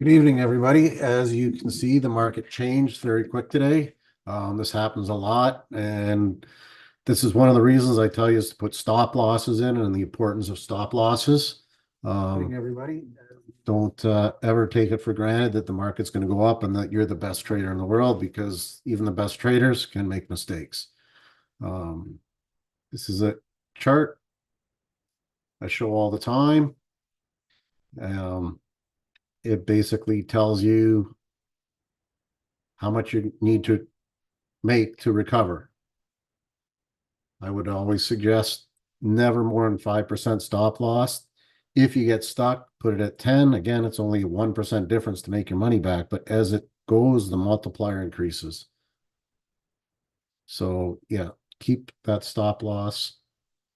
Good evening, everybody. As you can see, the market changed very quick today. This happens a lot, and this is one of the reasons I tell you is to put stop losses in and the importance of stop losses. Everybody, don't ever take it for granted that the market's going to go up and that you're the best trader in the world, because even the best traders can make mistakes. Um, this is a chart I show all the time. Um, it basically tells you how much you need to make to recover. I would always suggest never more than 5% stop loss. If you get stuck, put it at 10. Again, it's only a 1% difference to make your money back, but as it goes, the multiplier increases. So yeah, keep that stop loss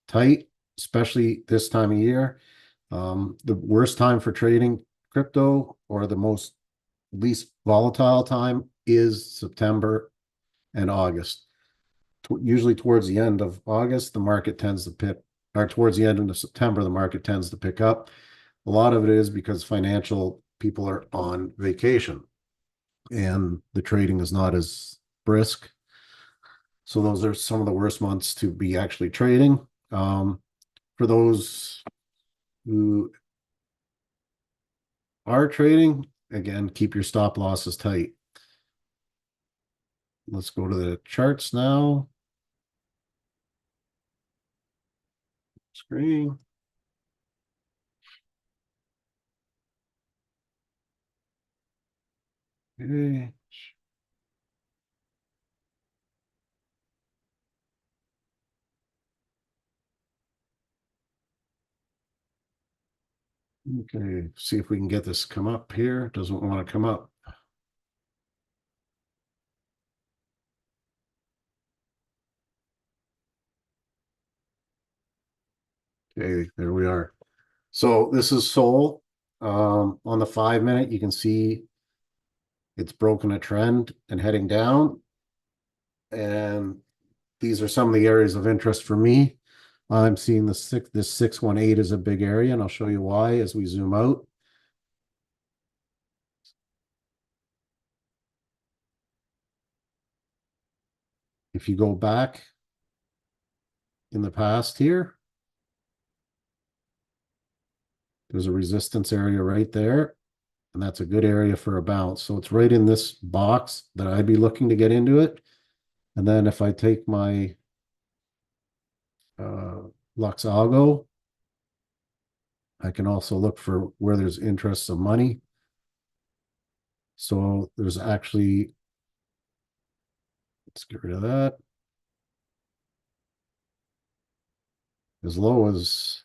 tight, especially this time of year. The worst time for trading crypto, or the most least volatile time, is September and August. Usually towards the end of August, the market tends to pick, or towards the end of September, the market tends to pick up. A lot of it is because financial people are on vacation and the trading is not as brisk. So those are some of the worst months to be actually trading. For those who are trading, again, keep your stop losses tight. Let's go to the charts now. Screen. Okay. Okay, see if we can get this come up here. Doesn't want to come up. Okay, there we are. So this is Sol. On the 5 minute, you can see it's broken a trend and heading down. And these are some of the areas of interest for me. I'm seeing this 618 is a big area, and I'll show you why as we zoom out. If you go back in the past here, there's a resistance area right there, and that's a good area for a bounce. So it's right in this box that I'd be looking to get into it. And then if I take my Lux Algo, I can also look for where there's interests of money. So there's actually, let's get rid of that. As low as,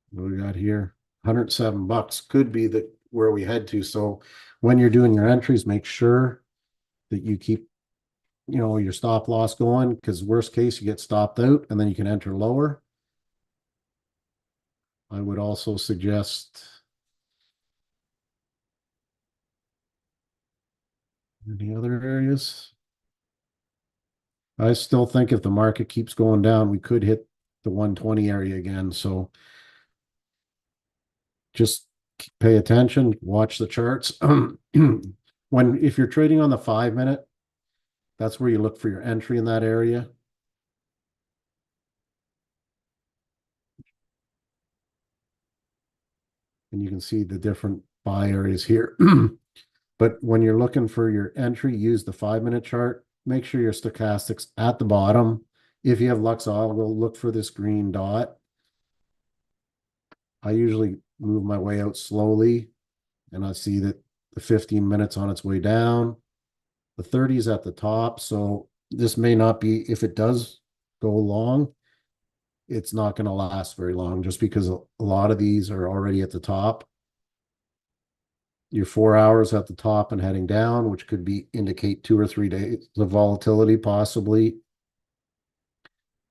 what do we got here? $107 could be the where we head to. So when you're doing your entries, make sure that you keep, your stop loss going, because worst case, you get stopped out and then you can enter lower. I would also suggest, any other areas? I still think if the market keeps going down, we could hit the 120 area again. So just pay attention, watch the charts. If you're trading on the 5 minute, that's where you look for your entry in that area. And you can see the different buy areas here. But when you're looking for your entry, use the 5 minute chart. Make sure your stochastics at the bottom. If you have Lux Algo, look for this green dot. I usually move my way out slowly, and I see that the 15 minutes on its way down. The 30 is at the top. So this may not be, if it does go long, it's not going to last very long, just because a lot of these are already at the top. Your 4 hours at the top and heading down, which could be indicate 2 or 3 days of volatility, possibly.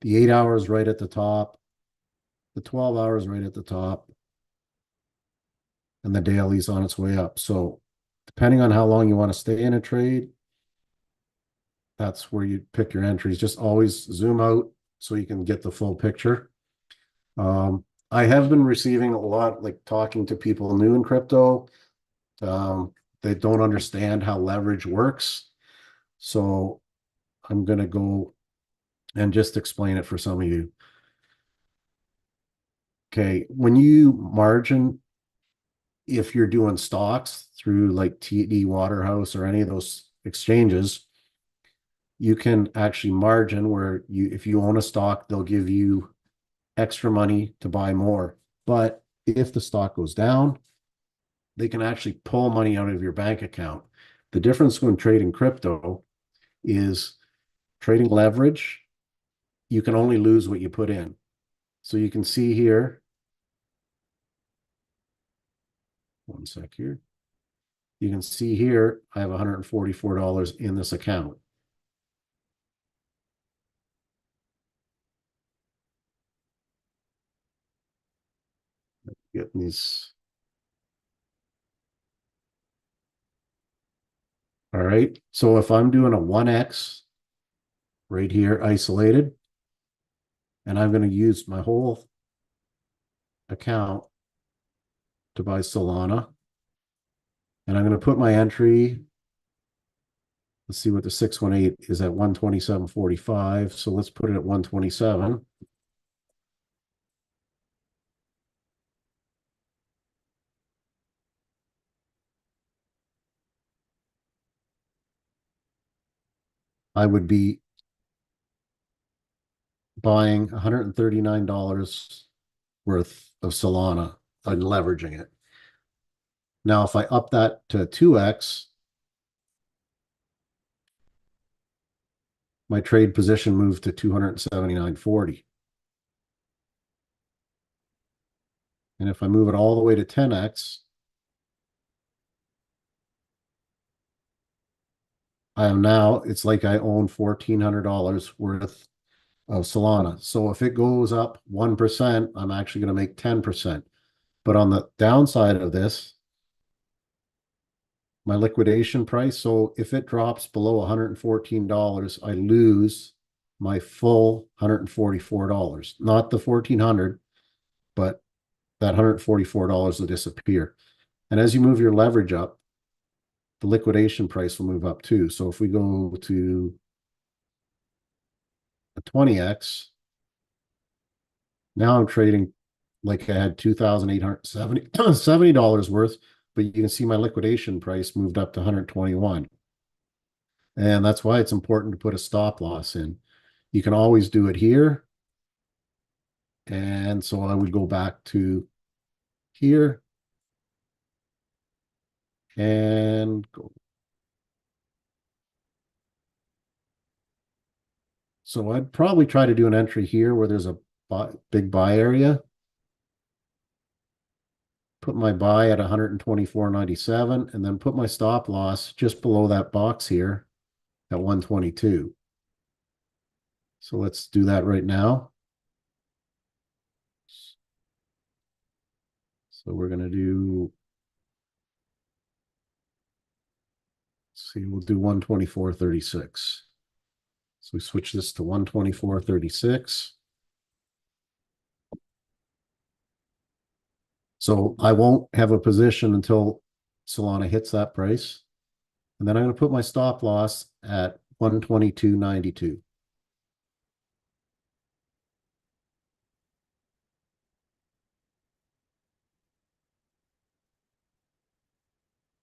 The 8 hours right at the top, the 12 hours right at the top, and the daily's on its way up. So depending on how long you want to stay in a trade, that's where you pick your entries. Just always zoom out so you can get the full picture. I have been receiving a lot, like talking to people new in crypto. They don't understand how leverage works. So I'm going to go and just explain it for some of you. Okay, when you margin, if you're doing stocks through like TD Waterhouse or any of those exchanges, you can actually margin where if you own a stock, they'll give you extra money to buy more. But if the stock goes down, they can actually pull money out of your bank account. The difference when trading crypto is trading leverage, you can only lose what you put in. So you can see here, one sec here. You can see here, I have $144 in this account. Getting these. All right. So if I'm doing a 1x right here, isolated, and I'm going to use my whole account to buy Solana, and I'm going to put my entry. Let's see what the 618 is at 127.45. So let's put it at 127. I would be buying $139 worth of Solana and leveraging it. Now, if I up that to 2x, my trade position moved to 279.40. And if I move it all the way to 10x, I am now, it's like I own $1,400 worth of Solana. So if it goes up 1%, I'm actually going to make 10%. But on the downside of this, my liquidation price, so if it drops below $114, I lose my full $144. Not the $1,400, but that $144 will disappear. And as you move your leverage up, the liquidation price will move up too. So if we go to a 20x, now I'm trading like I had $2,870 worth, but you can see my liquidation price moved up to 121. And that's why it's important to put a stop loss in. You can always do it here. And so I would go back to here and go. So I'd probably try to do an entry here where there's a big buy area. Put my buy at 124.97 and then put my stop loss just below that box here at 122. So let's do that right now. So we're going to do, let's see, we'll do 124.36. So we switch this to 124.36. So I won't have a position until Solana hits that price. And then I'm going to put my stop loss at 122.92.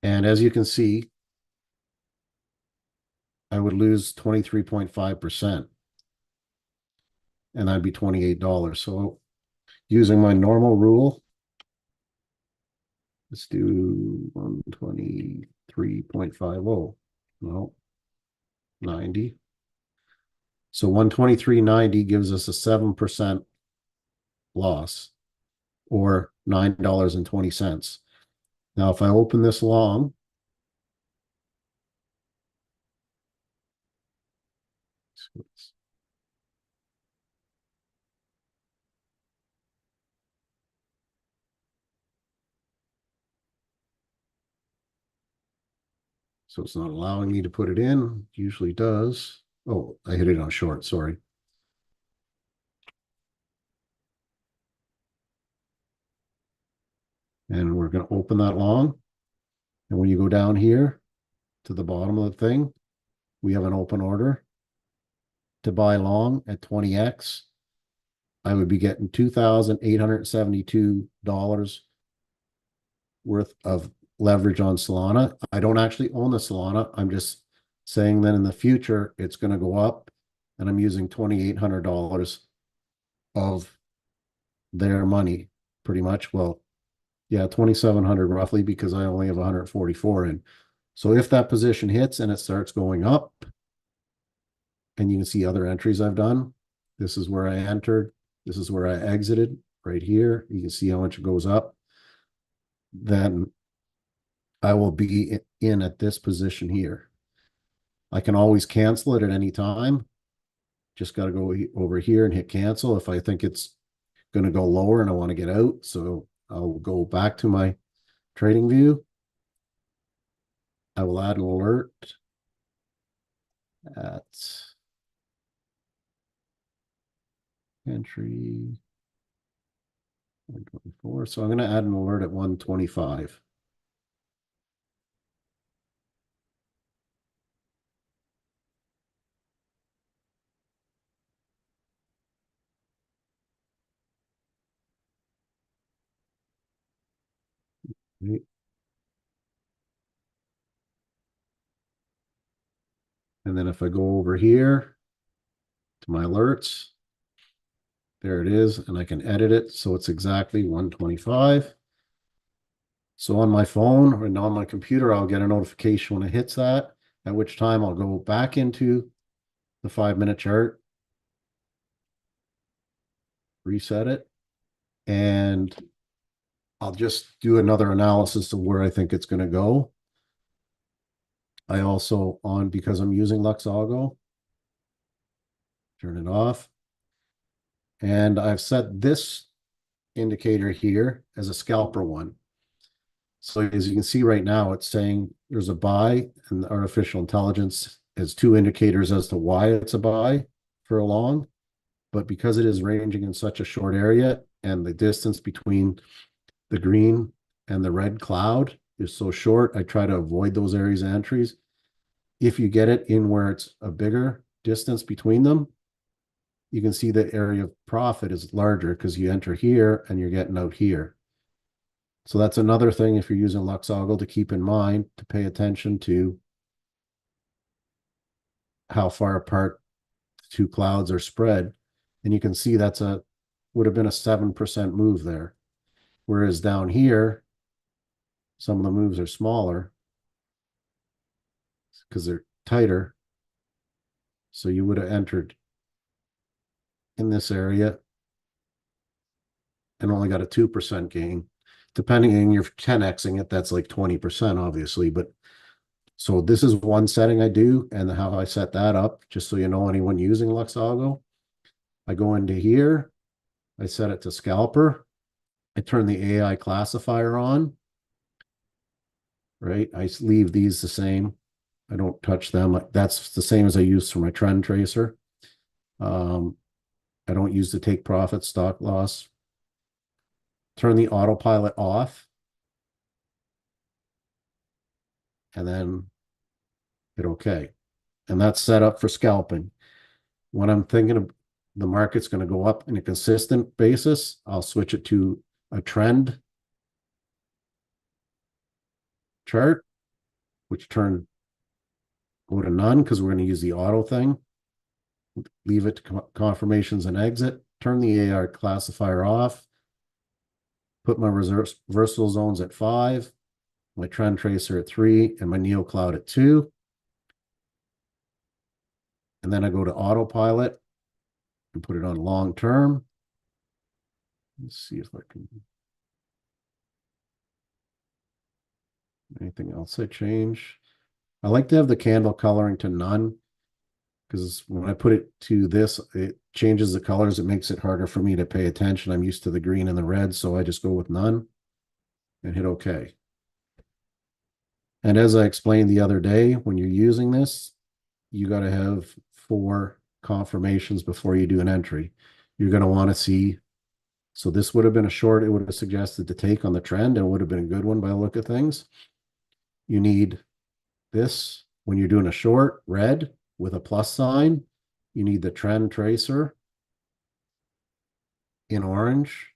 And as you can see, I would lose 23.5%. And that'd be $28. So using my normal rule, let's do 123.50. No, 90. So 123.90 gives us a 7% loss, or $9.20. Now, if I open this long, so it's not allowing me to put it in. It usually does. Oh, I hit it on short, sorry. And we're going to open that long. And when you go down here to the bottom of the thing, we have an open order to buy long at 20x. I would be getting $2,872 worth of leverage on Solana. I don't actually own the Solana. I'm just saying that in the future, it's going to go up, and I'm using $2,800 of their money pretty much. Well, yeah, 2,700 roughly, because I only have 144 in. So if that position hits and it starts going up, and you can see other entries I've done, this is where I entered, this is where I exited right here. You can see how much it goes up. Then I will be in at this position here. I can always cancel it at any time. Just got to go over here and hit cancel if I think it's going to go lower and I want to get out. So I'll go back to my trading view. I will add an alert at entry 124. So I'm going to add an alert at 125. Right. And then if I go over here to my alerts, there it is, and I can edit it so it's exactly 125. So on my phone and on my computer, I'll get a notification when it hits that, at which time I'll go back into the 5-minute chart, reset it, and I'll just do another analysis of where I think it's going to go. I also, because I'm using Luxago, turn it off. And I've set this indicator here as a scalper one. So as you can see right now, it's saying there's a buy, and the artificial intelligence has 2 indicators as to why it's a buy for a long. But because it is ranging in such a short area, and the distance between the green and the red cloud is so short, I try to avoid those areas of entries. If you get it in where it's a bigger distance between them, you can see the area of profit is larger because you enter here and you're getting out here. So that's another thing, if you're using Luxago, to keep in mind, to pay attention to how far apart the 2 clouds are spread. And you can see that's would have been a 7% move there. Whereas down here, some of the moves are smaller because they're tighter. So you would have entered in this area and only got a 2% gain. Depending on your 10xing it, that's like 20%, obviously. But so this is one setting I do, and how I set that up, just so you know, anyone using Luxago. I go into here, I set it to scalper, I turn the AI classifier on, right? I leave these the same. I don't touch them. That's the same as I use for my trend tracer. I don't use the take profit, stop loss. Turn the autopilot off, and then hit OK. And that's set up for scalping. When I'm thinking of the market's going to go up in a consistent basis, I'll switch it to a trend chart, which go to none because we're going to use the auto thing. Leave it to confirmations and exit. Turn the AR classifier off. Put my reversal zones at 5, my trend tracer at 3, and my neo cloud at 2. And then I go to autopilot and put it on long term. Let's see if I can. Anything else I change? I like to have the candle coloring to none, because when I put it to this, it changes the colors. It makes it harder for me to pay attention. I'm used to the green and the red, so I just go with none and hit OK. And as I explained the other day, when you're using this, you got to have 4 confirmations before you do an entry. You're going to want to see. So this would have been a short. It would have suggested to take on the trend and would have been a good one by the look of things. You need this when you're doing a short, red with a plus sign. You need the trend tracer in orange,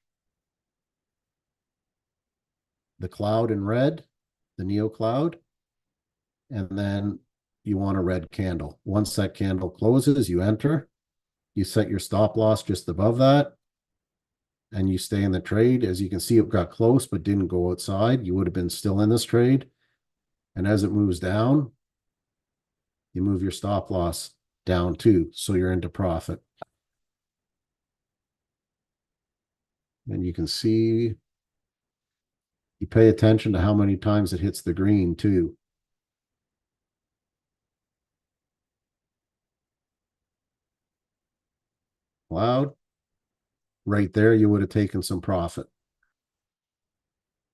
the cloud in red, the neo cloud, and then you want a red candle. Once that candle closes, you enter, you set your stop loss just above that, and you stay in the trade. As you can see, it got close but didn't go outside. You would have been still in this trade. And as it moves down, you move your stop loss down too, so you're into profit. And you can see, you pay attention to how many times it hits the green too. Cloud, right there, you would have taken some profit.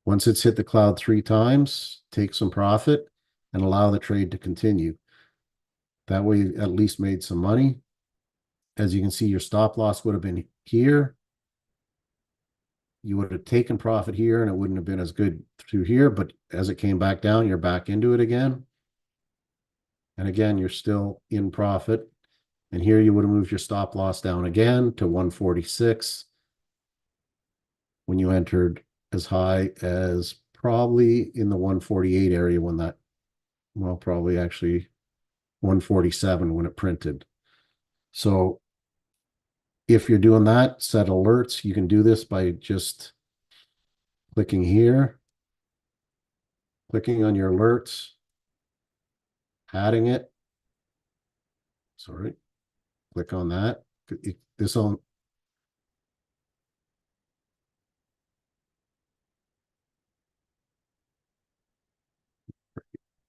Once it's hit the cloud 3 times, take some profit and allow the trade to continue. That way, you at least made some money. As you can see, your stop loss would have been here. You would have taken profit here and it wouldn't have been as good through here, but as it came back down, you're back into it again. And again, you're still in profit. And here you would have moved your stop loss down again to 146 when you entered as high as probably in the 148 area when that, well, probably actually 147 when it printed. So if you're doing that, set alerts. You can do this by just clicking here, clicking on your alerts, adding it. Sorry, click on that. This on.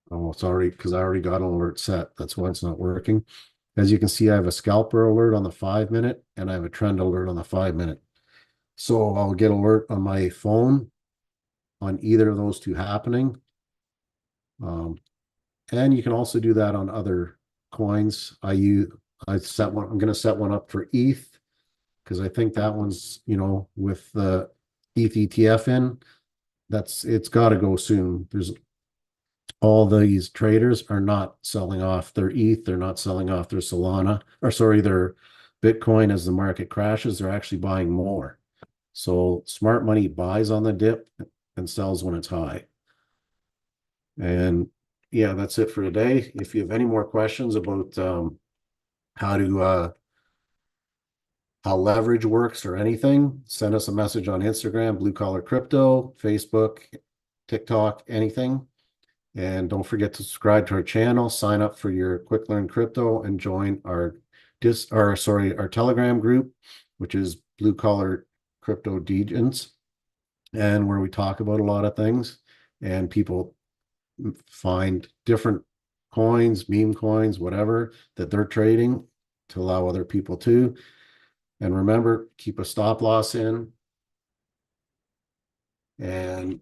Oh, sorry, because I already got an alert set. That's why it's not working. As you can see, I have a scalper alert on the 5-minute and I have a trend alert on the 5-minute. So I'll get alert on my phone on either of those two happening. And you can also do that on other coins. I set one, I'm going to set one up for ETH because I think that one's, with the ETH ETF in, it's got to go soon. There's all these traders are not selling off their ETH. They're not selling off their Solana, or sorry, their Bitcoin as the market crashes. They're actually buying more. So smart money buys on the dip and sells when it's high. And yeah, that's it for today. If you have any more questions about how leverage works or anything, send us a message on Instagram, Blue Collar Crypto, Facebook, TikTok, anything. And don't forget to subscribe to our channel, sign up for your Quick Learn Crypto, and join our Telegram group, which is Blue Collar Crypto Degens, and where we talk about a lot of things and people find different coins, meme coins, whatever that they're trading to allow other people to. And remember, keep a stop loss in and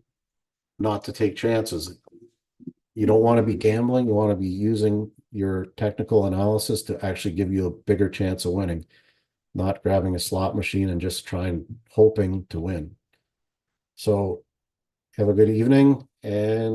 not to take chances. You don't want to be gambling. You want to be using your technical analysis to actually give you a bigger chance of winning, not grabbing a slot machine and just hoping to win. So have a good evening and